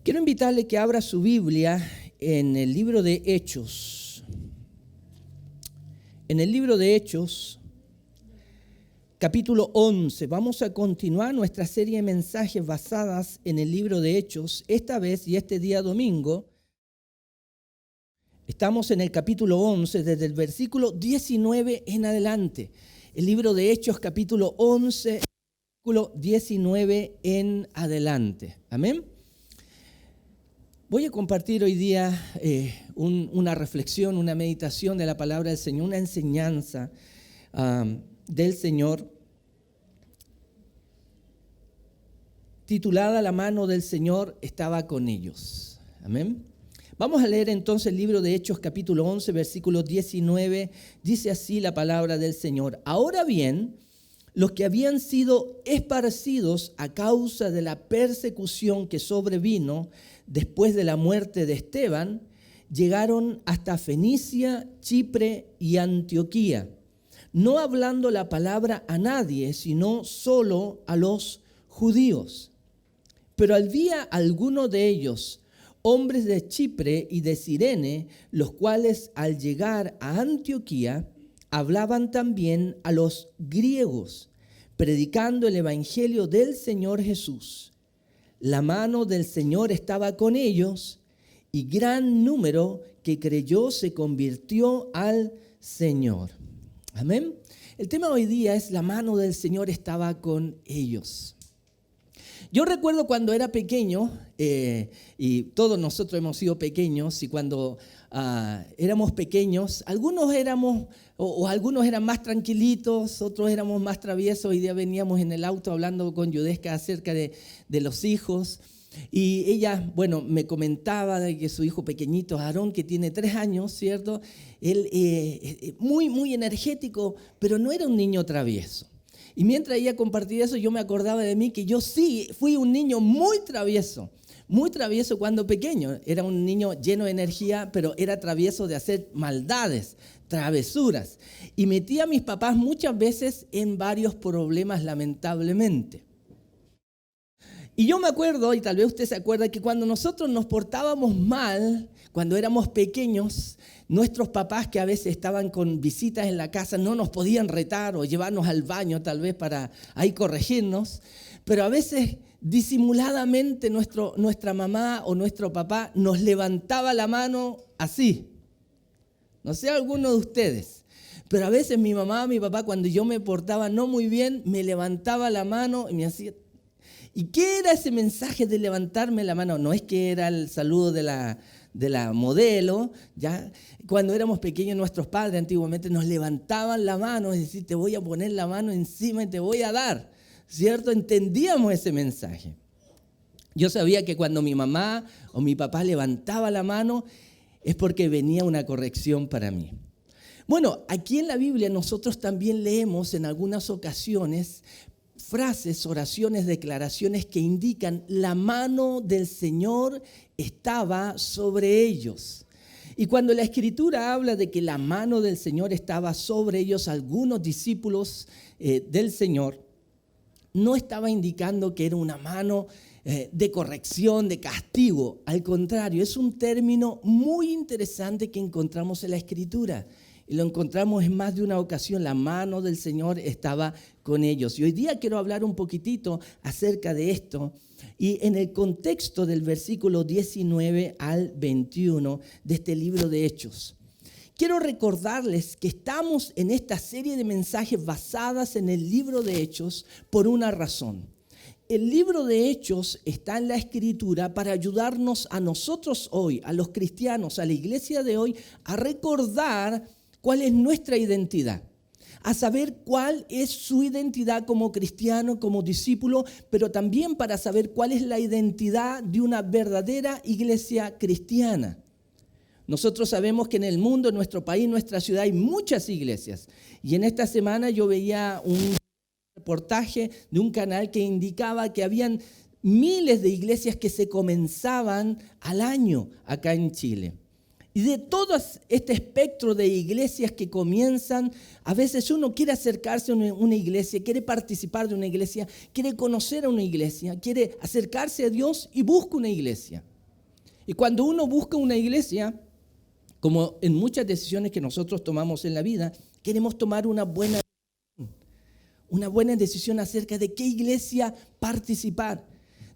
Quiero invitarle que abra su Biblia en el libro de Hechos. En el libro de Hechos, capítulo 11. Vamos a continuar nuestra serie de mensajes basadas en el libro de Hechos. Esta vez y este día domingo, estamos en el capítulo 11, desde el versículo 19 en adelante. El libro de Hechos, capítulo 11, versículo 19 en adelante. Amén. Voy a compartir hoy día una reflexión, una meditación de la palabra del Señor, una enseñanza del Señor titulada La mano del Señor estaba con ellos. Amén. Vamos a leer entonces el libro de Hechos capítulo 11, versículo 19. Dice así la palabra del Señor. Ahora bien, los que habían sido esparcidos a causa de la persecución que sobrevino después de la muerte de Esteban, llegaron hasta Fenicia, Chipre y Antioquía, no hablando la palabra a nadie, sino solo a los judíos. Pero había algunos de ellos, hombres de Chipre y de Cirene, los cuales al llegar a Antioquía hablaban también a los griegos, predicando el evangelio del Señor Jesús. La mano del Señor estaba con ellos y gran número que creyó se convirtió al Señor. Amén. El tema hoy día es la mano del Señor estaba con ellos. Yo recuerdo cuando era pequeño, y todos nosotros hemos sido pequeños, y cuando éramos pequeños, algunos eran más tranquilitos, otros éramos más traviesos. Hoy día veníamos en el auto hablando con Yudesca acerca de los hijos, y ella, me comentaba de que su hijo pequeñito, Aarón, que tiene 3 años, ¿cierto? Él muy energético, pero no era un niño travieso. Y mientras ella compartía eso, yo me acordaba de mí que yo sí fui un niño muy travieso cuando pequeño. Era un niño lleno de energía, pero era travieso de hacer maldades, travesuras. Y metí a mis papás muchas veces en varios problemas, lamentablemente. Y yo me acuerdo, y tal vez usted se acuerda, que cuando nosotros nos portábamos mal, cuando éramos pequeños, nuestros papás, que a veces estaban con visitas en la casa, no nos podían retar o llevarnos al baño tal vez para ahí corregirnos, pero a veces disimuladamente nuestra mamá o nuestro papá nos levantaba la mano así. No sé alguno de ustedes, pero a veces mi mamá, mi papá, cuando yo me portaba no muy bien, me levantaba la mano y me hacía... ¿Y qué era ese mensaje de levantarme la mano? No es que era el saludo de la modelo, ¿ya? Cuando éramos pequeños, nuestros padres antiguamente nos levantaban la mano, es decir, te voy a poner la mano encima y te voy a dar, ¿cierto? Entendíamos ese mensaje. Yo sabía que cuando mi mamá o mi papá levantaba la mano es porque venía una corrección para mí. Bueno, aquí en la Biblia nosotros también leemos en algunas ocasiones frases, oraciones, declaraciones que indican la mano del Señor estaba sobre ellos. Y cuando la Escritura habla de que la mano del Señor estaba sobre ellos, algunos discípulos del Señor, no estaba indicando que era una mano de corrección, de castigo. Al contrario, es un término muy interesante que encontramos en la Escritura. Y lo encontramos en más de una ocasión, la mano del Señor estaba con ellos. Y hoy día quiero hablar un poquitito acerca de esto y en el contexto del versículo 19 al 21 de este libro de Hechos. Quiero recordarles que estamos en esta serie de mensajes basadas en el libro de Hechos por una razón. El libro de Hechos está en la Escritura para ayudarnos a nosotros hoy, a los cristianos, a la iglesia de hoy, a recordar cuál es nuestra identidad, a saber cuál es su identidad como cristiano, como discípulo, pero también para saber cuál es la identidad de una verdadera iglesia cristiana. Nosotros sabemos que en el mundo, en nuestro país, en nuestra ciudad hay muchas iglesias. Y en esta semana yo veía un reportaje de un canal que indicaba que habían miles de iglesias que se comenzaban al año acá en Chile. Y de todo este espectro de iglesias que comienzan, a veces uno quiere acercarse a una iglesia, quiere participar de una iglesia, quiere conocer a una iglesia, quiere acercarse a Dios y busca una iglesia. Y cuando uno busca una iglesia, como en muchas decisiones que nosotros tomamos en la vida, queremos tomar una buena decisión acerca de qué iglesia participar,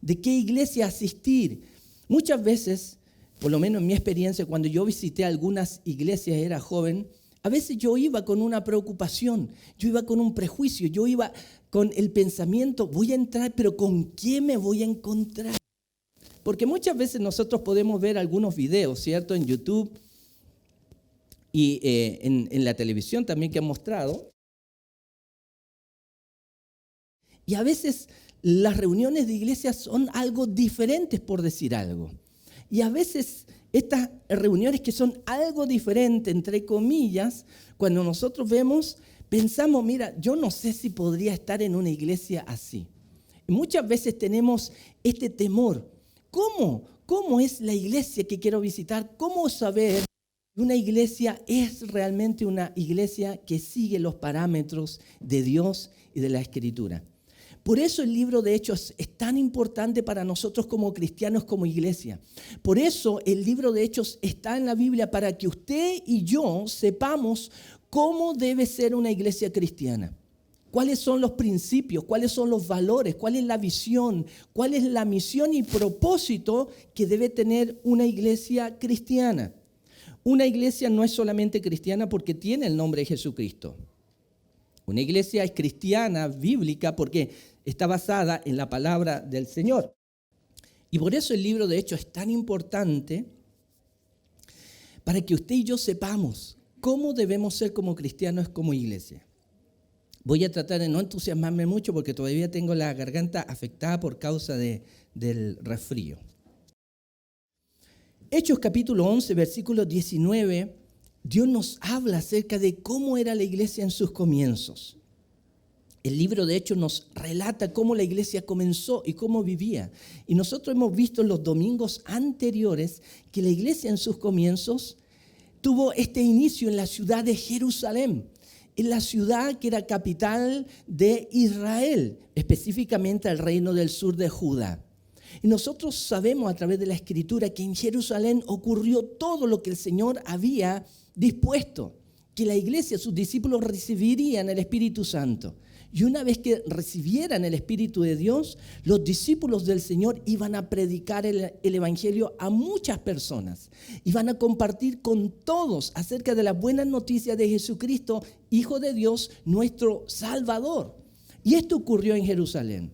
de qué iglesia asistir. Muchas veces, por lo menos en mi experiencia, cuando yo visité algunas iglesias, era joven, a veces yo iba con una preocupación, yo iba con un prejuicio, yo iba con el pensamiento, voy a entrar, pero ¿con quién me voy a encontrar? Porque muchas veces nosotros podemos ver algunos videos, ¿cierto? En YouTube y en la televisión también que han mostrado. Y a veces las reuniones de iglesias son algo diferentes, por decir algo. Y a veces estas reuniones que son algo diferente, entre comillas, cuando nosotros vemos, pensamos, mira, yo no sé si podría estar en una iglesia así. Y muchas veces tenemos este temor. ¿Cómo es la iglesia que quiero visitar? ¿Cómo saber que una iglesia es realmente una iglesia que sigue los parámetros de Dios y de la Escritura? Por eso el libro de Hechos es tan importante para nosotros como cristianos, como iglesia. Por eso el libro de Hechos está en la Biblia para que usted y yo sepamos cómo debe ser una iglesia cristiana. ¿Cuáles son los principios? ¿Cuáles son los valores? ¿Cuál es la visión? ¿Cuál es la misión y propósito que debe tener una iglesia cristiana? Una iglesia no es solamente cristiana porque tiene el nombre de Jesucristo. Una iglesia es cristiana, bíblica, porque está basada en la palabra del Señor. Y por eso el libro de Hechos es tan importante para que usted y yo sepamos cómo debemos ser como cristianos, como iglesia. Voy a tratar de no entusiasmarme mucho porque todavía tengo la garganta afectada por causa del resfrío. Hechos capítulo 11, versículo 19, Dios nos habla acerca de cómo era la iglesia en sus comienzos. El libro de Hechos nos relata cómo la iglesia comenzó y cómo vivía. Y nosotros hemos visto en los domingos anteriores que la iglesia en sus comienzos tuvo este inicio en la ciudad de Jerusalén, en la ciudad que era capital de Israel, específicamente el reino del sur de Judá. Y nosotros sabemos a través de la Escritura que en Jerusalén ocurrió todo lo que el Señor había dispuesto, que la iglesia, sus discípulos recibirían el Espíritu Santo. Y una vez que recibieran el Espíritu de Dios, los discípulos del Señor iban a predicar el Evangelio a muchas personas. Iban a compartir con todos acerca de las buenas noticias de Jesucristo, Hijo de Dios, nuestro Salvador. Y esto ocurrió en Jerusalén.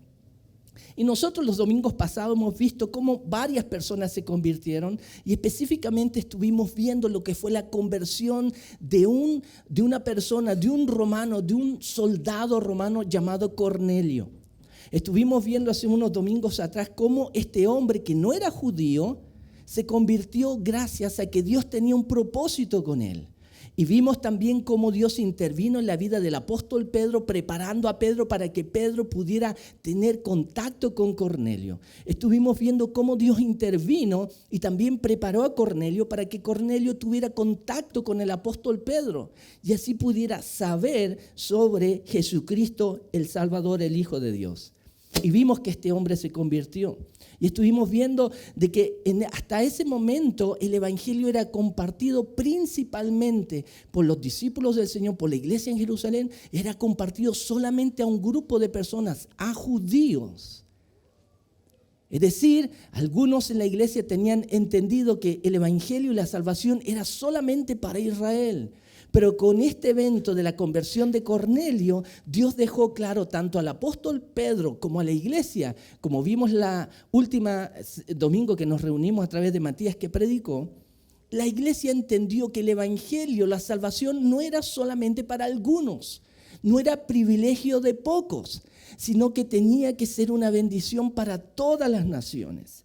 Y nosotros los domingos pasados hemos visto cómo varias personas se convirtieron y específicamente estuvimos viendo lo que fue la conversión de una persona, de un romano, de un soldado romano llamado Cornelio. Estuvimos viendo hace unos domingos atrás cómo este hombre que no era judío se convirtió gracias a que Dios tenía un propósito con él. Y vimos también cómo Dios intervino en la vida del apóstol Pedro, preparando a Pedro para que Pedro pudiera tener contacto con Cornelio. Estuvimos viendo cómo Dios intervino y también preparó a Cornelio para que Cornelio tuviera contacto con el apóstol Pedro y así pudiera saber sobre Jesucristo, el Salvador, el Hijo de Dios. Y vimos que este hombre se convirtió. Y estuvimos viendo de que hasta ese momento el Evangelio era compartido principalmente por los discípulos del Señor, por la iglesia en Jerusalén, era compartido solamente a un grupo de personas, a judíos. Es decir, algunos en la iglesia tenían entendido que el Evangelio y la salvación era solamente para Israel. Pero con este evento de la conversión de Cornelio, Dios dejó claro tanto al apóstol Pedro como a la iglesia, como vimos la última domingo que nos reunimos a través de Matías que predicó, la iglesia entendió que el evangelio, la salvación, no era solamente para algunos, no era privilegio de pocos, sino que tenía que ser una bendición para todas las naciones.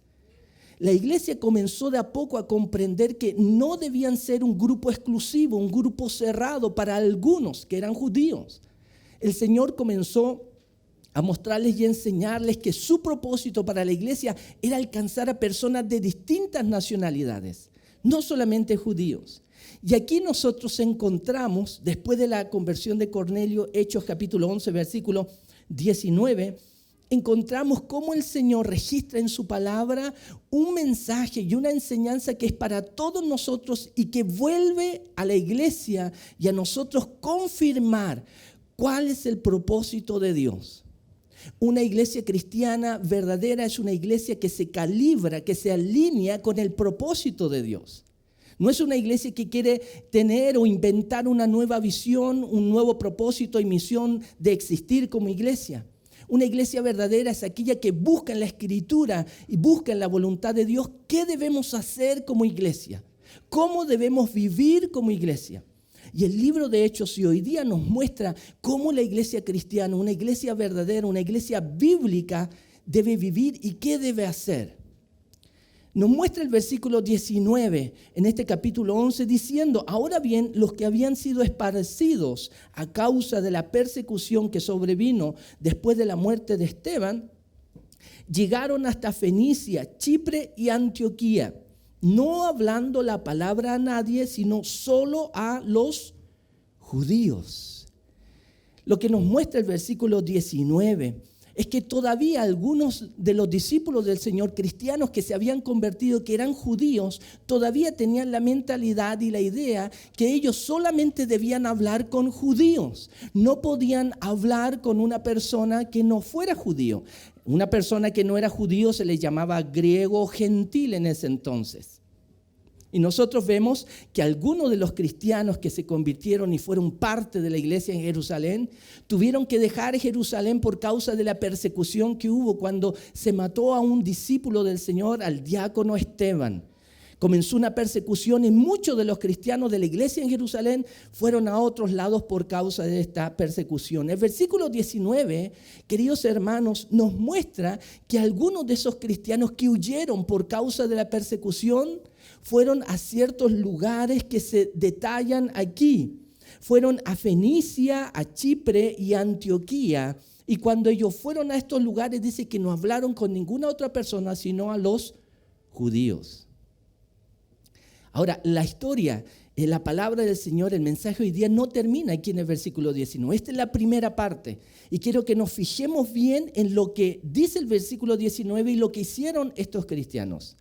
La iglesia comenzó de a poco a comprender que no debían ser un grupo exclusivo, un grupo cerrado para algunos que eran judíos. El Señor comenzó a mostrarles y enseñarles que su propósito para la iglesia era alcanzar a personas de distintas nacionalidades, no solamente judíos. Y aquí nosotros encontramos, después de la conversión de Cornelio, Hechos capítulo 11, versículo 19, encontramos cómo el Señor registra en su palabra un mensaje y una enseñanza que es para todos nosotros y que vuelve a la iglesia y a nosotros confirmar cuál es el propósito de Dios. Una iglesia cristiana verdadera es una iglesia que se calibra, que se alinea con el propósito de Dios. No es una iglesia que quiere tener o inventar una nueva visión, un nuevo propósito y misión de existir como iglesia. Una iglesia verdadera es aquella que busca en la Escritura y busca en la voluntad de Dios qué debemos hacer como iglesia, cómo debemos vivir como iglesia. Y el libro de Hechos y hoy día nos muestra cómo la iglesia cristiana, una iglesia verdadera, una iglesia bíblica debe vivir y qué debe hacer. Nos muestra el versículo 19 en este capítulo 11 diciendo: ahora bien, los que habían sido esparcidos a causa de la persecución que sobrevino después de la muerte de Esteban, llegaron hasta Fenicia, Chipre y Antioquía, no hablando la palabra a nadie, sino solo a los judíos. Lo que nos muestra el versículo 19 es que todavía algunos de los discípulos del Señor, cristianos que se habían convertido, que eran judíos, todavía tenían la mentalidad y la idea que ellos solamente debían hablar con judíos. No podían hablar con una persona que no fuera judío. Una persona que no era judío se le llamaba griego o gentil en ese entonces. Y nosotros vemos que algunos de los cristianos que se convirtieron y fueron parte de la iglesia en Jerusalén, tuvieron que dejar Jerusalén por causa de la persecución que hubo cuando se mató a un discípulo del Señor, al diácono Esteban. Comenzó una persecución y muchos de los cristianos de la iglesia en Jerusalén fueron a otros lados por causa de esta persecución. El versículo 19, queridos hermanos, nos muestra que algunos de esos cristianos que huyeron por causa de la persecución fueron a ciertos lugares que se detallan aquí. Fueron a Fenicia, a Chipre y a Antioquía. Y cuando ellos fueron a estos lugares, dice que no hablaron con ninguna otra persona, sino a los judíos. Ahora, la historia, la palabra del Señor, el mensaje hoy día no termina aquí en el versículo 19. Esta es la primera parte. Y quiero que nos fijemos bien en lo que dice el versículo 19 y lo que hicieron estos cristianos.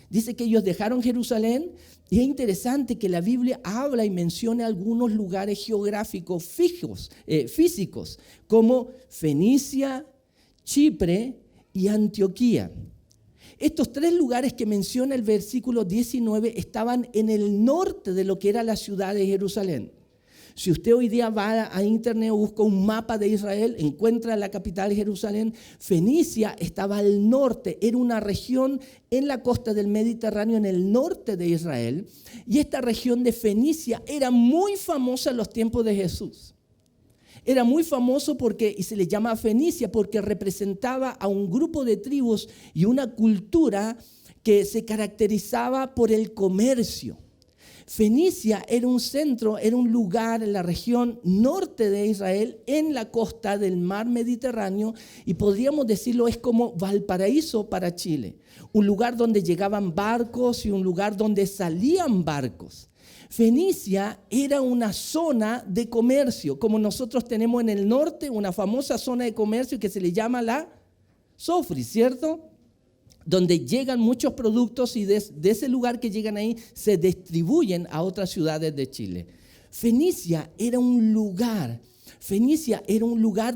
Dice que ellos dejaron Jerusalén y es interesante que la Biblia habla y menciona algunos lugares geográficos físicos, como Fenicia, Chipre y Antioquía. Estos tres lugares que menciona el versículo 19 estaban en el norte de lo que era la ciudad de Jerusalén. Si usted hoy día va a internet o busca un mapa de Israel, encuentra la capital Jerusalén. Fenicia estaba al norte, era una región en la costa del Mediterráneo, en el norte de Israel. Y esta región de Fenicia era muy famosa en los tiempos de Jesús. Era muy famoso y se le llama Fenicia porque representaba a un grupo de tribus y una cultura que se caracterizaba por el comercio. Fenicia era un centro, era un lugar en la región norte de Israel, en la costa del mar Mediterráneo, y podríamos decirlo, es como Valparaíso para Chile. Un lugar donde llegaban barcos y un lugar donde salían barcos. Fenicia era una zona de comercio, como nosotros tenemos en el norte una famosa zona de comercio que se le llama la Sofri, ¿cierto? Donde llegan muchos productos y de ese lugar que llegan ahí se distribuyen a otras ciudades de Chile. Fenicia era un lugar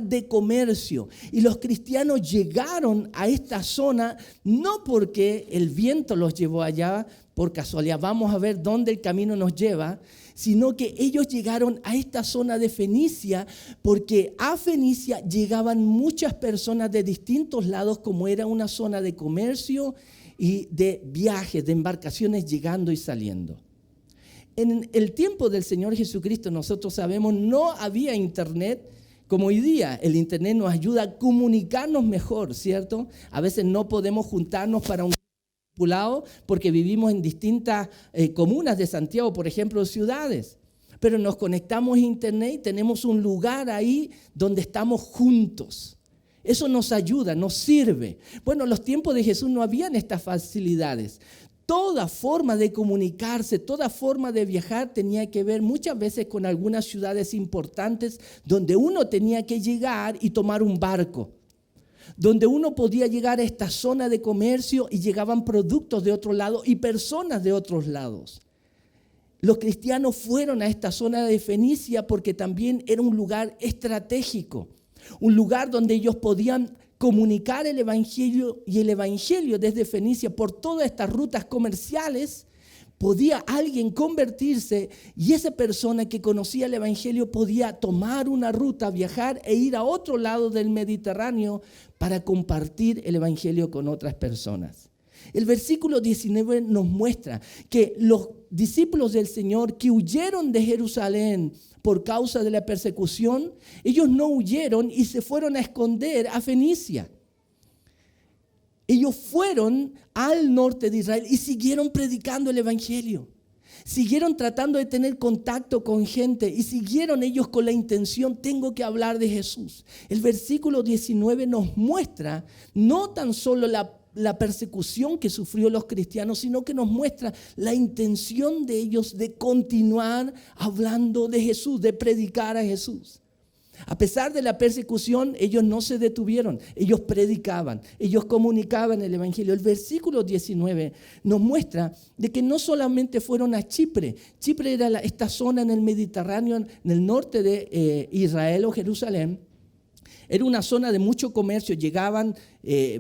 de comercio y los cristianos llegaron a esta zona no porque el viento los llevó allá por casualidad, vamos a ver dónde el camino nos lleva, sino que ellos llegaron a esta zona de Fenicia porque a Fenicia llegaban muchas personas de distintos lados, como era una zona de comercio y de viajes, de embarcaciones llegando y saliendo. En el tiempo del Señor Jesucristo, nosotros sabemos, no había internet como hoy día. El internet nos ayuda a comunicarnos mejor, ¿cierto? A veces no podemos juntarnos para un porque vivimos en distintas comunas de Santiago, por ejemplo, ciudades. Pero nos conectamos a internet y tenemos un lugar ahí donde estamos juntos. Eso nos ayuda, nos sirve. Bueno, en los tiempos de Jesús no habían estas facilidades. Toda forma de comunicarse, toda forma de viajar tenía que ver muchas veces con algunas ciudades importantes donde uno tenía que llegar y tomar un barco. donde uno podía llegar a esta zona de comercio y llegaban productos de otro lado y personas de otros lados. Los cristianos fueron a esta zona de Fenicia porque también era un lugar estratégico, un lugar donde ellos podían comunicar el evangelio, y el evangelio desde Fenicia por todas estas rutas comerciales. Podía alguien convertirse y esa persona que conocía el evangelio podía tomar una ruta, viajar e ir a otro lado del Mediterráneo para compartir el evangelio con otras personas. El versículo 19 nos muestra que los discípulos del Señor que huyeron de Jerusalén por causa de la persecución, ellos no huyeron y se fueron a esconder a Fenicia. Ellos fueron al norte de Israel y siguieron predicando el evangelio. Siguieron tratando de tener contacto con gente y siguieron ellos con la intención, tengo que hablar de Jesús. El versículo 19 nos muestra no tan solo la persecución que sufrió los cristianos, sino que nos muestra la intención de ellos de continuar hablando de Jesús, de predicar a Jesús. A pesar de la persecución, ellos no se detuvieron, ellos predicaban, ellos comunicaban el evangelio. El versículo 19 nos muestra de que no solamente fueron a Chipre. Chipre era esta zona en el Mediterráneo, en el norte de Israel o Jerusalén. Era una zona de mucho comercio, llegaban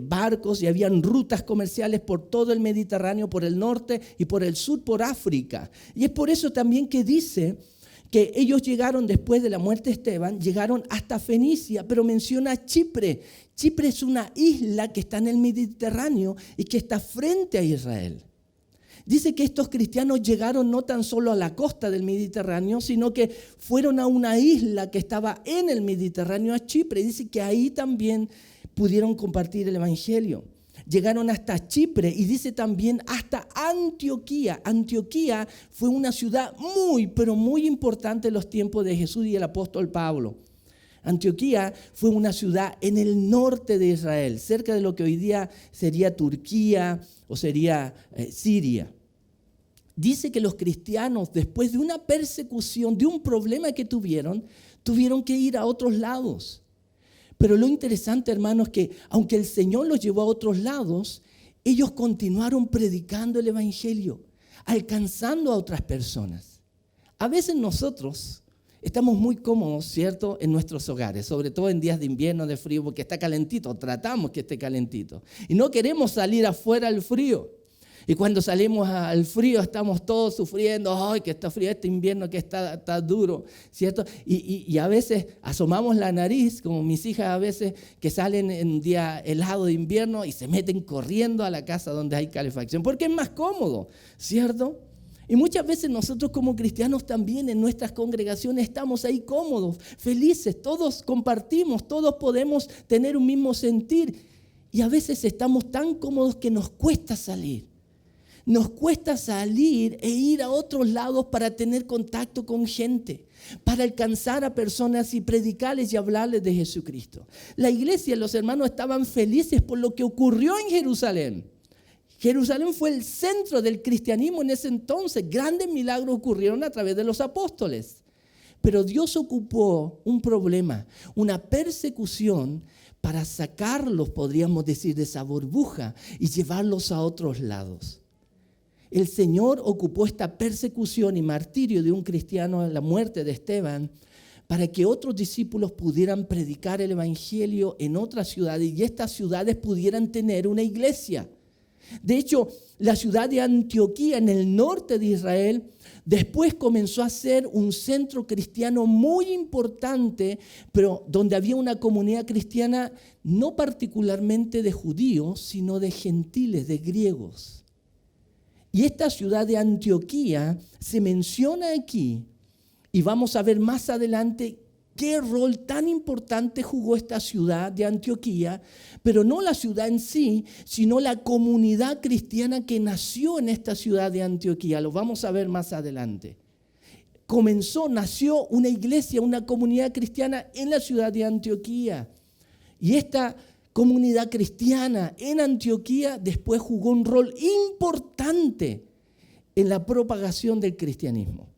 barcos y habían rutas comerciales por todo el Mediterráneo, por el norte y por el sur, por África. Y es por eso también que dice que ellos llegaron después de la muerte de Esteban, llegaron hasta Fenicia, pero menciona Chipre. Chipre es una isla que está en el Mediterráneo y que está frente a Israel. Dice que estos cristianos llegaron no tan solo a la costa del Mediterráneo, sino que fueron a una isla que estaba en el Mediterráneo, a Chipre. Dice que ahí también pudieron compartir el evangelio. Llegaron hasta Chipre y dice también hasta Antioquía. Antioquía fue una ciudad muy, pero muy importante en los tiempos de Jesús y el apóstol Pablo. Antioquía fue una ciudad en el norte de Israel, cerca de lo que hoy día sería Turquía o sería Siria. Dice que los cristianos, después de una persecución, de un problema que tuvieron que ir a otros lados. Pero lo interesante, hermanos, es que aunque el Señor los llevó a otros lados, ellos continuaron predicando el evangelio, alcanzando a otras personas. A veces nosotros estamos muy cómodos, ¿cierto?, en nuestros hogares, sobre todo en días de invierno, de frío, porque está calentito, tratamos que esté calentito. Y no queremos salir afuera al frío. Y cuando salimos al frío estamos todos sufriendo, ¡ay, que está frío este invierno, que está duro!, ¿cierto? Y a veces asomamos la nariz, como mis hijas a veces, que salen en un día helado de invierno y se meten corriendo a la casa donde hay calefacción, porque es más cómodo, ¿cierto? Y muchas veces nosotros como cristianos también en nuestras congregaciones estamos ahí cómodos, felices, todos compartimos, todos podemos tener un mismo sentir. Y a veces estamos tan cómodos que nos cuesta salir. Nos cuesta salir e ir a otros lados para tener contacto con gente, para alcanzar a personas y predicarles y hablarles de Jesucristo. La iglesia, los hermanos estaban felices por lo que ocurrió en Jerusalén. Jerusalén fue el centro del cristianismo en ese entonces. Grandes milagros ocurrieron a través de los apóstoles. Pero Dios ocupó un problema, una persecución, para sacarlos, podríamos decir, de esa burbuja y llevarlos a otros lados. El Señor ocupó esta persecución y martirio de un cristiano, la muerte de Esteban, para que otros discípulos pudieran predicar el evangelio en otras ciudades y estas ciudades pudieran tener una iglesia. De hecho, la ciudad de Antioquía, en el norte de Israel, después comenzó a ser un centro cristiano muy importante, pero donde había una comunidad cristiana no particularmente de judíos, sino de gentiles, de griegos. Y esta ciudad de Antioquía se menciona aquí y vamos a ver más adelante qué rol tan importante jugó esta ciudad de Antioquía, pero no la ciudad en sí, sino la comunidad cristiana que nació en esta ciudad de Antioquía. Lo vamos a ver más adelante. Nació una iglesia, una comunidad cristiana en la ciudad de Antioquía. Y esta comunidad cristiana en Antioquía después jugó un rol importante en la propagación del cristianismo.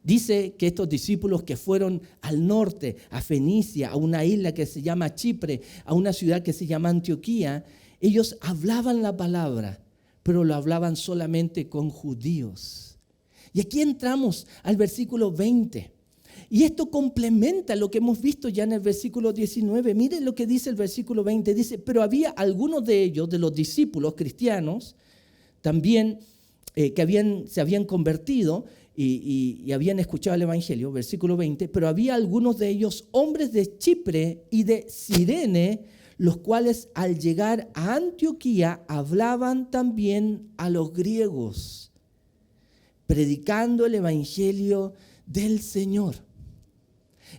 Dice que estos discípulos que fueron al norte, a Fenicia, a una isla que se llama Chipre, a una ciudad que se llama Antioquía, ellos hablaban la palabra, pero lo hablaban solamente con judíos. Y aquí entramos al versículo 20. Y esto complementa lo que hemos visto ya en el versículo 19. Miren lo que dice el versículo 20. Dice, pero había algunos de ellos, de los discípulos cristianos, también que se habían convertido y habían escuchado el Evangelio, versículo 20, pero había algunos de ellos, hombres de Chipre y de Cirene, los cuales al llegar a Antioquía hablaban también a los griegos, predicando el Evangelio del Señor.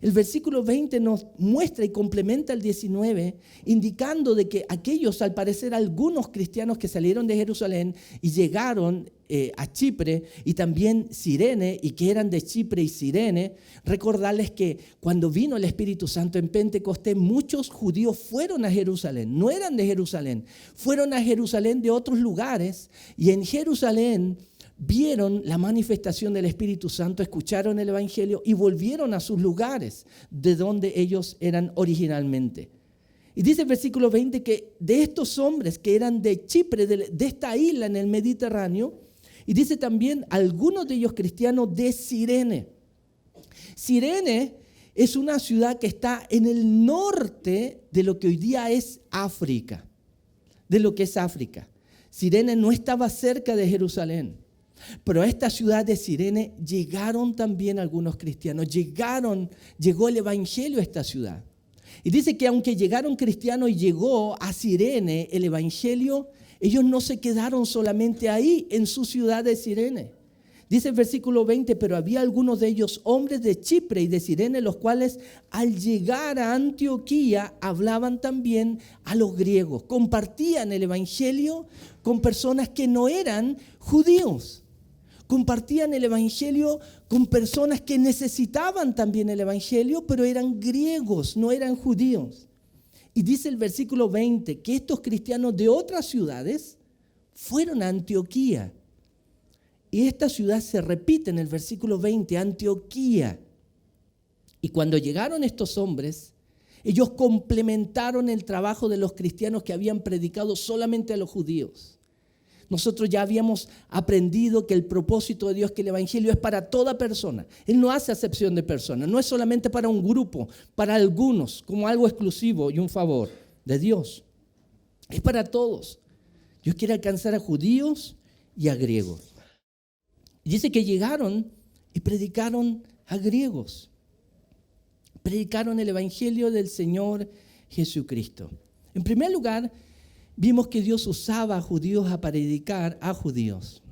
El versículo 20 nos muestra y complementa el 19, indicando de que aquellos, al parecer algunos cristianos que salieron de Jerusalén y llegaron a Chipre y también Cirene, y que eran de Chipre y Cirene, recordarles que cuando vino el Espíritu Santo en Pentecostés, muchos judíos fueron a Jerusalén, no eran de Jerusalén, fueron a Jerusalén de otros lugares, y en Jerusalén vieron la manifestación del Espíritu Santo, escucharon el Evangelio y volvieron a sus lugares de donde ellos eran originalmente. Y dice el versículo 20 que de estos hombres que eran de Chipre, de esta isla en el Mediterráneo, y dice también algunos de ellos cristianos de Cirene. Cirene es una ciudad que está en el norte de lo que hoy día es África, de lo que es África. Cirene no estaba cerca de Jerusalén. Pero a esta ciudad de Cirene llegaron también algunos cristianos, llegó el Evangelio a esta ciudad. Y dice que aunque llegaron cristianos y llegó a Cirene el Evangelio, ellos no se quedaron solamente ahí en su ciudad de Cirene. Dice el versículo 20, pero había algunos de ellos, hombres de Chipre y de Cirene, los cuales al llegar a Antioquía hablaban también a los griegos, compartían el Evangelio con personas que no eran judíos. Compartían el Evangelio con personas que necesitaban también el Evangelio, pero eran griegos, no eran judíos. Y dice el versículo 20 que estos cristianos de otras ciudades fueron a Antioquía. Y esta ciudad se repite en el versículo 20, Antioquía. Y cuando llegaron estos hombres, ellos complementaron el trabajo de los cristianos que habían predicado solamente a los judíos. Nosotros ya habíamos aprendido que el propósito de Dios, que el Evangelio es para toda persona. Él no hace acepción de personas, no es solamente para un grupo, para algunos, como algo exclusivo y un favor de Dios. Es para todos. Dios quiere alcanzar a judíos y a griegos. Y dice que llegaron y predicaron a griegos. Predicaron el Evangelio del Señor Jesucristo. En primer lugar, vimos que Dios usaba a judíos a predicar a judíos.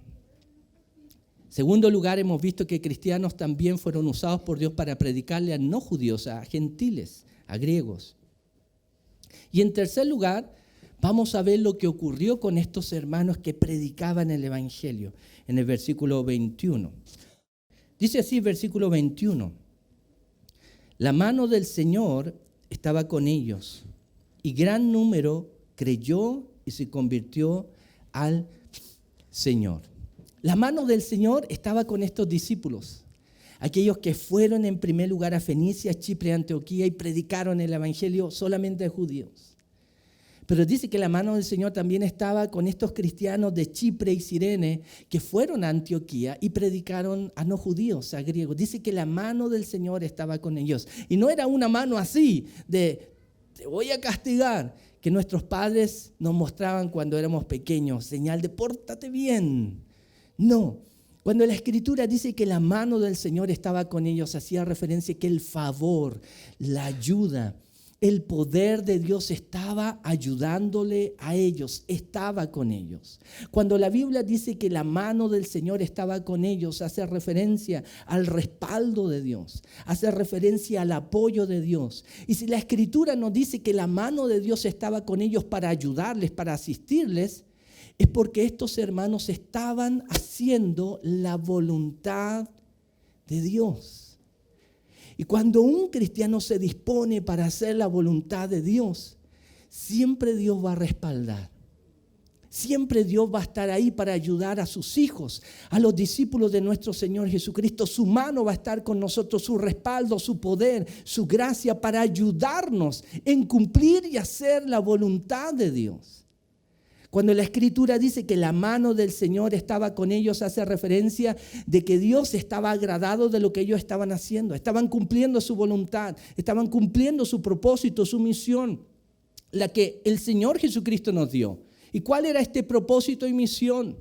En segundo lugar, hemos visto que cristianos también fueron usados por Dios para predicarle a no judíos, a gentiles, a griegos. Y en tercer lugar, vamos a ver lo que ocurrió con estos hermanos que predicaban el Evangelio en el versículo 21. Dice así el versículo 21. La mano del Señor estaba con ellos y gran número creyó y se convirtió al Señor. La mano del Señor estaba con estos discípulos, aquellos que fueron en primer lugar a Fenicia, Chipre, Antioquía y predicaron el Evangelio solamente a judíos. Pero dice que la mano del Señor también estaba con estos cristianos de Chipre y Cirene que fueron a Antioquía y predicaron a no judíos, a griegos. Dice que la mano del Señor estaba con ellos. Y no era una mano así de te voy a castigar, que nuestros padres nos mostraban cuando éramos pequeños, señal de pórtate bien. No, cuando la Escritura dice que la mano del Señor estaba con ellos, hacía referencia que el favor, la ayuda, el poder de Dios estaba ayudándole a ellos, estaba con ellos. Cuando la Biblia dice que la mano del Señor estaba con ellos, hace referencia al respaldo de Dios, hace referencia al apoyo de Dios. Y si la Escritura nos dice que la mano de Dios estaba con ellos para ayudarles, para asistirles, es porque estos hermanos estaban haciendo la voluntad de Dios. Y cuando un cristiano se dispone para hacer la voluntad de Dios, siempre Dios va a respaldar. Siempre Dios va a estar ahí para ayudar a sus hijos, a los discípulos de nuestro Señor Jesucristo. Su mano va a estar con nosotros, su respaldo, su poder, su gracia para ayudarnos en cumplir y hacer la voluntad de Dios. Cuando la Escritura dice que la mano del Señor estaba con ellos, hace referencia de que Dios estaba agradado de lo que ellos estaban haciendo. Estaban cumpliendo su voluntad, estaban cumpliendo su propósito, su misión, la que el Señor Jesucristo nos dio. ¿Y cuál era este propósito y misión?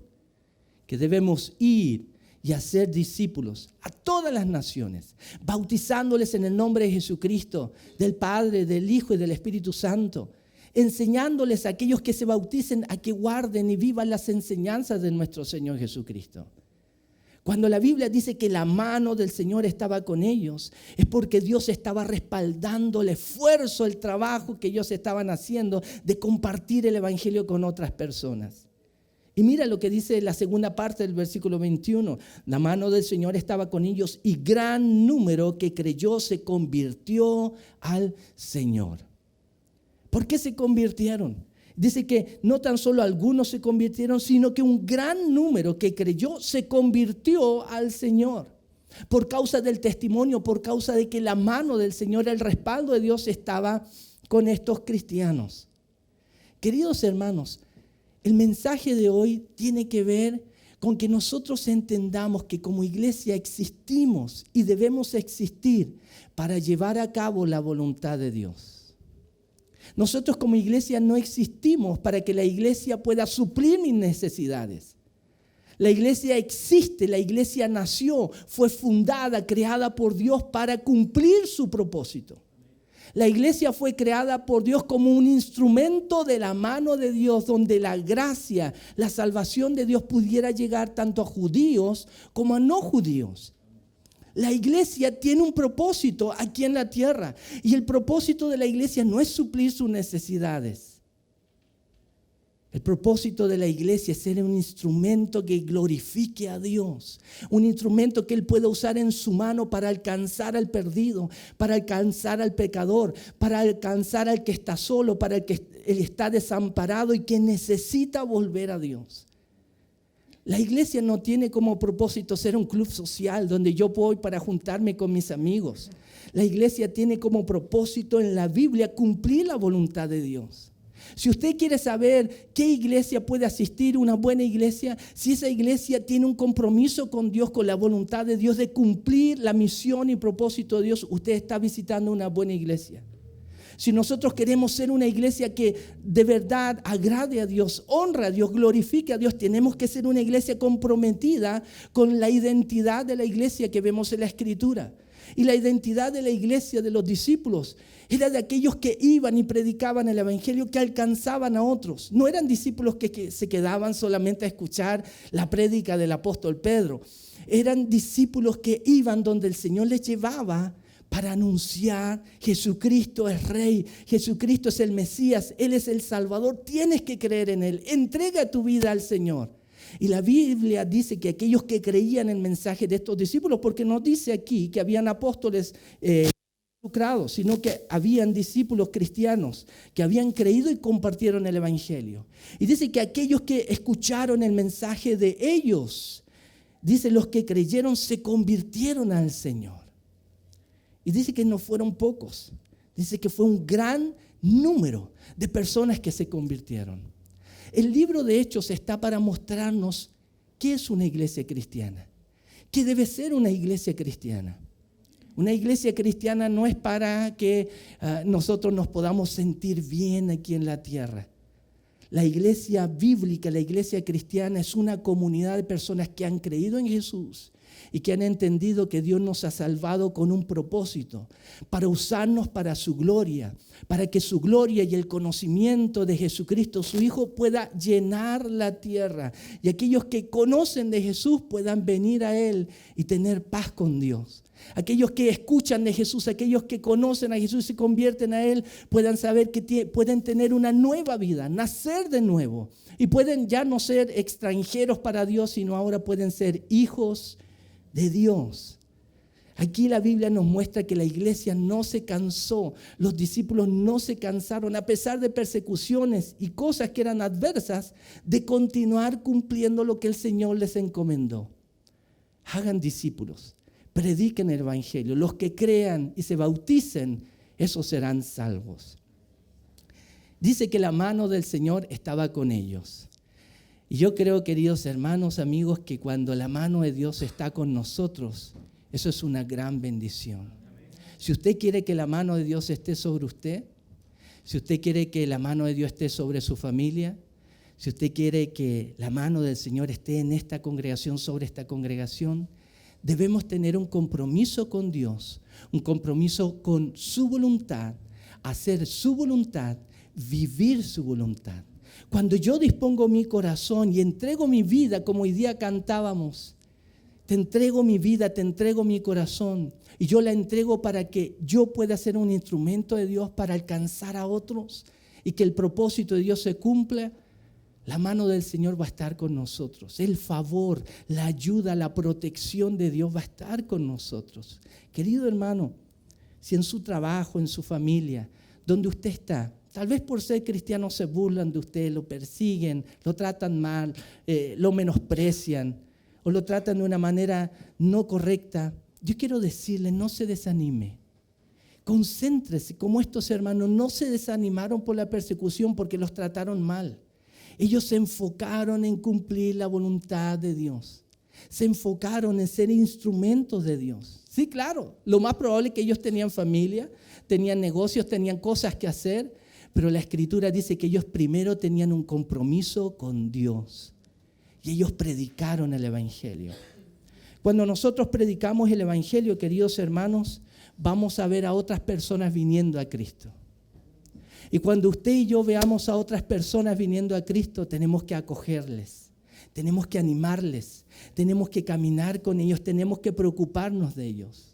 Que debemos ir y hacer discípulos a todas las naciones, bautizándoles en el nombre de Jesucristo, del Padre, del Hijo y del Espíritu Santo, enseñándoles a aquellos que se bauticen a que guarden y vivan las enseñanzas de nuestro Señor Jesucristo. Cuando la Biblia dice que la mano del Señor estaba con ellos, es porque Dios estaba respaldando el esfuerzo, el trabajo que ellos estaban haciendo de compartir el Evangelio con otras personas. Y mira lo que dice la segunda parte del versículo 21. La mano del Señor estaba con ellos y gran número que creyó se convirtió al Señor. ¿Por qué se convirtieron? Dice que no tan solo algunos se convirtieron, sino que un gran número que creyó se convirtió al Señor. Por causa del testimonio, por causa de que la mano del Señor, el respaldo de Dios estaba con estos cristianos. Queridos hermanos, el mensaje de hoy tiene que ver con que nosotros entendamos que como iglesia existimos y debemos existir para llevar a cabo la voluntad de Dios. Nosotros como iglesia no existimos para que la iglesia pueda suplir mis necesidades. La iglesia existe, la iglesia nació, fue fundada, creada por Dios para cumplir su propósito. La iglesia fue creada por Dios como un instrumento de la mano de Dios, donde la gracia, la salvación de Dios pudiera llegar tanto a judíos como a no judíos. La iglesia tiene un propósito aquí en la tierra y el propósito de la iglesia no es suplir sus necesidades. El propósito de la iglesia es ser un instrumento que glorifique a Dios, un instrumento que Él pueda usar en su mano para alcanzar al perdido, para alcanzar al pecador, para alcanzar al que está solo, para el que está desamparado y que necesita volver a Dios. La iglesia no tiene como propósito ser un club social donde yo voy para juntarme con mis amigos. La iglesia tiene como propósito en la Biblia cumplir la voluntad de Dios. Si usted quiere saber qué iglesia puede asistir, una buena iglesia, si esa iglesia tiene un compromiso con Dios, con la voluntad de Dios de cumplir la misión y propósito de Dios, usted está visitando una buena iglesia. Si nosotros queremos ser una iglesia que de verdad agrade a Dios, honra a Dios, glorifique a Dios, tenemos que ser una iglesia comprometida con la identidad de la iglesia que vemos en la Escritura. Y la identidad de la iglesia, de los discípulos, era de aquellos que iban y predicaban el evangelio, que alcanzaban a otros. No eran discípulos que se quedaban solamente a escuchar la prédica del apóstol Pedro. Eran discípulos que iban donde el Señor les llevaba para anunciar: Jesucristo es Rey, Jesucristo es el Mesías, Él es el Salvador, tienes que creer en Él, entrega tu vida al Señor. Y la Biblia dice que aquellos que creían el mensaje de estos discípulos, porque no dice aquí que habían apóstoles involucrados, sino que habían discípulos cristianos que habían creído y compartieron el evangelio. Y dice que aquellos que escucharon el mensaje de ellos, dice, los que creyeron se convirtieron al Señor. Y dice que no fueron pocos, dice que fue un gran número de personas que se convirtieron. El libro de Hechos está para mostrarnos qué es una iglesia cristiana, qué debe ser una iglesia cristiana. Una iglesia cristiana no es para que nosotros nos podamos sentir bien aquí en la tierra. La iglesia bíblica, la iglesia cristiana es una comunidad de personas que han creído en Jesús y que han entendido que Dios nos ha salvado con un propósito, para usarnos para su gloria, para que su gloria y el conocimiento de Jesucristo, su Hijo, pueda llenar la tierra y aquellos que conocen de Jesús puedan venir a Él y tener paz con Dios. Aquellos que escuchan de Jesús, aquellos que conocen a Jesús y se convierten a Él, puedan saber que pueden tener una nueva vida, nacer de nuevo. Y pueden ya no ser extranjeros para Dios, sino ahora pueden ser hijos de Dios. Aquí la Biblia nos muestra que la iglesia no se cansó, los discípulos no se cansaron, a pesar de persecuciones y cosas que eran adversas, de continuar cumpliendo lo que el Señor les encomendó. Hagan discípulos, prediquen el evangelio, los que crean y se bauticen, esos serán salvos. Dice que la mano del Señor estaba con ellos. Y yo creo, queridos hermanos, amigos, que cuando la mano de Dios está con nosotros, eso es una gran bendición. Si usted quiere que la mano de Dios esté sobre usted, si usted quiere que la mano de Dios esté sobre su familia, si usted quiere que la mano del Señor esté en esta congregación, sobre esta congregación, debemos tener un compromiso con Dios, un compromiso con su voluntad, hacer su voluntad, vivir su voluntad. Cuando yo dispongo mi corazón y entrego mi vida, como hoy día cantábamos, te entrego mi vida, te entrego mi corazón, y yo la entrego para que yo pueda ser un instrumento de Dios para alcanzar a otros y que el propósito de Dios se cumpla, la mano del Señor va a estar con nosotros. El favor, la ayuda, la protección de Dios va a estar con nosotros. Querido hermano, si en su trabajo, en su familia, donde usted está, tal vez por ser cristiano se burlan de usted, lo persiguen, lo tratan mal, lo menosprecian o lo tratan de una manera no correcta, yo quiero decirle, no se desanime. Concéntrese, como estos hermanos no se desanimaron por la persecución porque los trataron mal. Ellos se enfocaron en cumplir la voluntad de Dios. Se enfocaron en ser instrumentos de Dios. Sí, claro, lo más probable es que ellos tenían familia, tenían negocios, tenían cosas que hacer, pero la Escritura dice que ellos primero tenían un compromiso con Dios. Y ellos predicaron el Evangelio. Cuando nosotros predicamos el Evangelio, queridos hermanos, vamos a ver a otras personas viniendo a Cristo. Y cuando usted y yo veamos a otras personas viniendo a Cristo, tenemos que acogerles, tenemos que animarles, tenemos que caminar con ellos, tenemos que preocuparnos de ellos.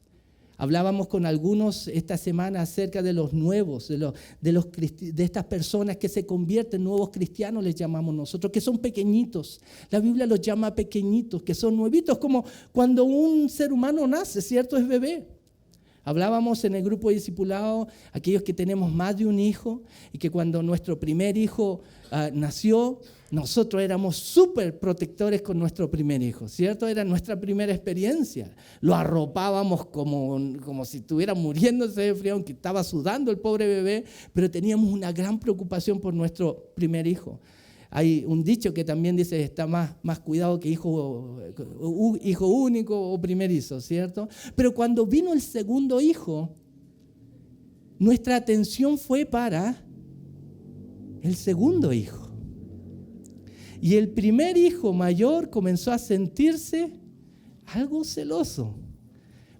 Hablábamos con algunos esta semana acerca de los nuevos, de estas personas que se convierten, nuevos cristianos les llamamos nosotros, que son pequeñitos. La Biblia los llama pequeñitos, que son nuevitos, como cuando un ser humano nace, ¿cierto? Es bebé. Hablábamos en el grupo de discipulado, aquellos que tenemos más de un hijo, y que cuando nuestro primer hijo nació, nosotros éramos súper protectores con nuestro primer hijo, ¿cierto? Era nuestra primera experiencia. Lo arropábamos como si estuviera muriéndose de frío, aunque estaba sudando el pobre bebé, pero teníamos una gran preocupación por nuestro primer hijo. Hay un dicho que también dice, está más cuidado que hijo único o primerizo, ¿cierto? Pero cuando vino el segundo hijo, nuestra atención fue para el segundo hijo. Y el primer hijo mayor comenzó a sentirse algo celoso,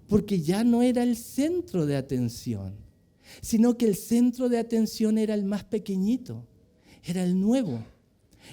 porque ya no era el centro de atención, sino que el centro de atención era el más pequeñito, era el nuevo.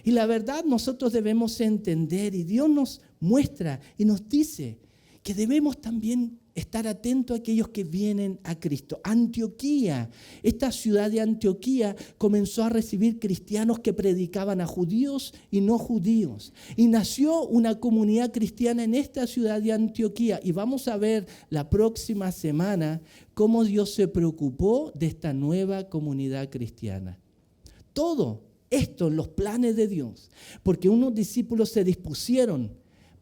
Y la verdad nosotros debemos entender, y Dios nos muestra y nos dice que debemos también estar atentos a aquellos que vienen a Cristo. Antioquía, esta ciudad de Antioquía comenzó a recibir cristianos que predicaban a judíos y no judíos. Y nació una comunidad cristiana en esta ciudad de Antioquía. Y vamos a ver la próxima semana cómo Dios se preocupó de esta nueva comunidad cristiana. Todo esto en los planes de Dios, porque unos discípulos se dispusieron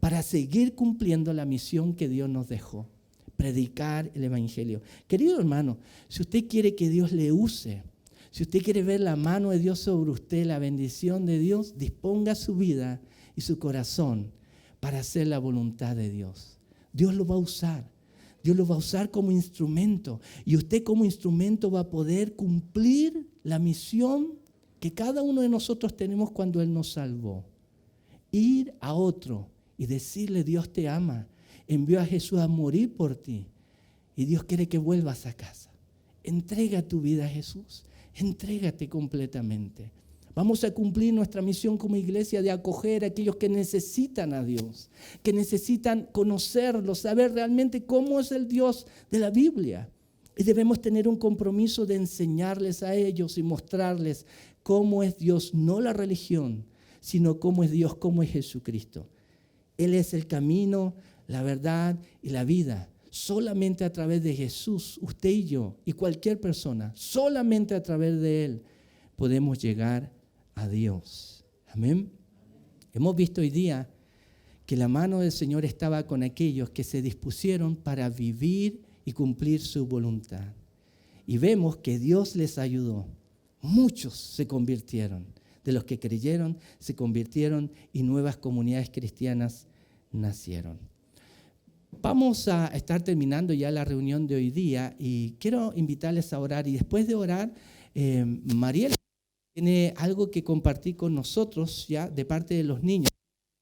para seguir cumpliendo la misión que Dios nos dejó, predicar el Evangelio. Querido hermano, si usted quiere que Dios le use, si usted quiere ver la mano de Dios sobre usted, la bendición de Dios, disponga su vida y su corazón para hacer la voluntad de Dios. Dios lo va a usar. Dios lo va a usar como instrumento, y usted como instrumento va a poder cumplir la misión que cada uno de nosotros tenemos cuando Él nos salvó. Ir a otro y decirle: Dios te ama, envió a Jesús a morir por ti y Dios quiere que vuelvas a casa. Entrega tu vida a Jesús, entrégate completamente. Vamos a cumplir nuestra misión como iglesia de acoger a aquellos que necesitan a Dios, que necesitan conocerlo, saber realmente cómo es el Dios de la Biblia. Y debemos tener un compromiso de enseñarles a ellos y mostrarles cómo es Dios, no la religión, sino cómo es Dios, cómo es Jesucristo. Él es el camino, la verdad y la vida. Solamente a través de Jesús, usted y yo, y cualquier persona, solamente a través de Él podemos llegar a Dios. Amén. Hemos visto hoy día que la mano del Señor estaba con aquellos que se dispusieron para vivir y cumplir su voluntad. Y vemos que Dios les ayudó. Muchos se convirtieron. De los que creyeron, se convirtieron y nuevas comunidades cristianas nacieron. Vamos a estar terminando ya la reunión de hoy día y quiero invitarles a orar. Y después de orar, Mariela tiene algo que compartir con nosotros ya de parte de los niños.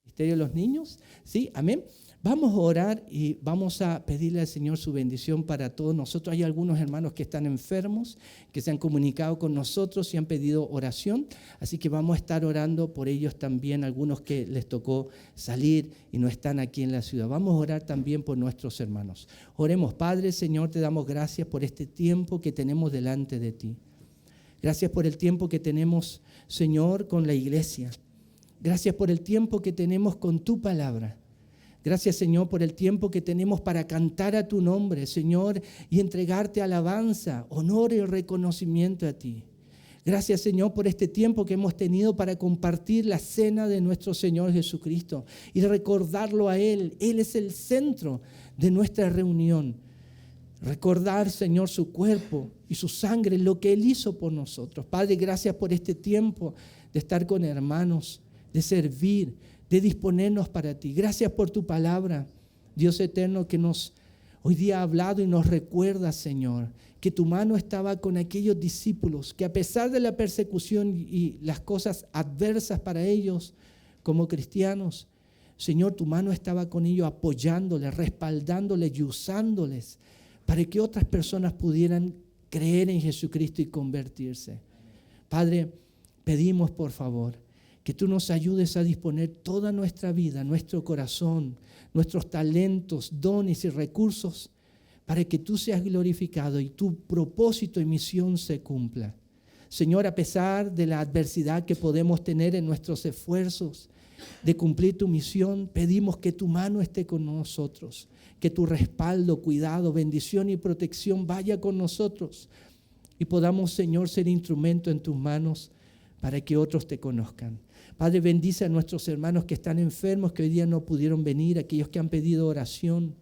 ¿Ministerio de los niños? Sí, amén. Vamos a orar y vamos a pedirle al Señor su bendición para todos nosotros. Hay algunos hermanos que están enfermos, que se han comunicado con nosotros y han pedido oración. Así que vamos a estar orando por ellos también, algunos que les tocó salir y no están aquí en la ciudad. Vamos a orar también por nuestros hermanos. Oremos. Padre, Señor, te damos gracias por este tiempo que tenemos delante de ti. Gracias por el tiempo que tenemos, Señor, con la iglesia. Gracias por el tiempo que tenemos con tu palabra. Gracias, Señor, por el tiempo que tenemos para cantar a tu nombre, Señor, y entregarte alabanza, honor y reconocimiento a ti. Gracias, Señor, por este tiempo que hemos tenido para compartir la cena de nuestro Señor Jesucristo y recordarlo a Él. Él es el centro de nuestra reunión. Recordar, Señor, su cuerpo y su sangre, lo que Él hizo por nosotros. Padre, gracias por este tiempo de estar con hermanos, de servir, de disponernos para ti. Gracias por tu palabra, Dios eterno, que nos hoy día ha hablado y nos recuerda, Señor, que tu mano estaba con aquellos discípulos, que a pesar de la persecución y las cosas adversas para ellos como cristianos, Señor, tu mano estaba con ellos apoyándoles, respaldándoles y usándoles para que otras personas pudieran creer en Jesucristo y convertirse. Padre, pedimos por favor que tú nos ayudes a disponer toda nuestra vida, nuestro corazón, nuestros talentos, dones y recursos para que tú seas glorificado y tu propósito y misión se cumpla. Señor, a pesar de la adversidad que podemos tener en nuestros esfuerzos de cumplir tu misión, pedimos que tu mano esté con nosotros, que tu respaldo, cuidado, bendición y protección vaya con nosotros y podamos, Señor, ser instrumento en tus manos para que otros te conozcan. Padre, bendice a nuestros hermanos que están enfermos, que hoy día no pudieron venir, aquellos que han pedido oración.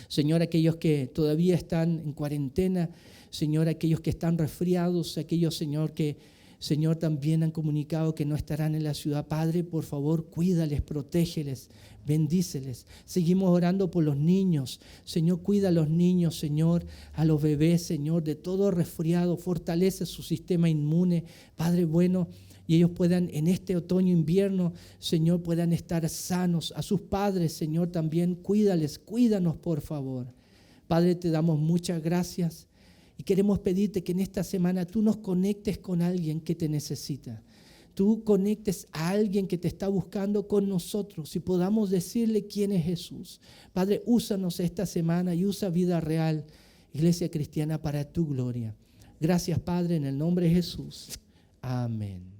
Señor, aquellos que todavía están en cuarentena, Señor, aquellos que están resfriados, aquellos, Señor, que, Señor, también han comunicado que no estarán en la ciudad. Padre, por favor, cuídales, protégeles, bendíceles. Seguimos orando por los niños. Señor, cuida a los niños, Señor, a los bebés, Señor, de todo resfriado. Fortalece su sistema inmune, Padre bueno, y ellos puedan en este otoño, invierno, Señor, puedan estar sanos. A sus padres, Señor, también cuídales, cuídanos, por favor. Padre, te damos muchas gracias y queremos pedirte que en esta semana tú nos conectes con alguien que te necesita. Tú conectes a alguien que te está buscando con nosotros y podamos decirle quién es Jesús. Padre, úsanos esta semana y usa Vida Real, Iglesia Cristiana, para tu gloria. Gracias, Padre, en el nombre de Jesús. Amén.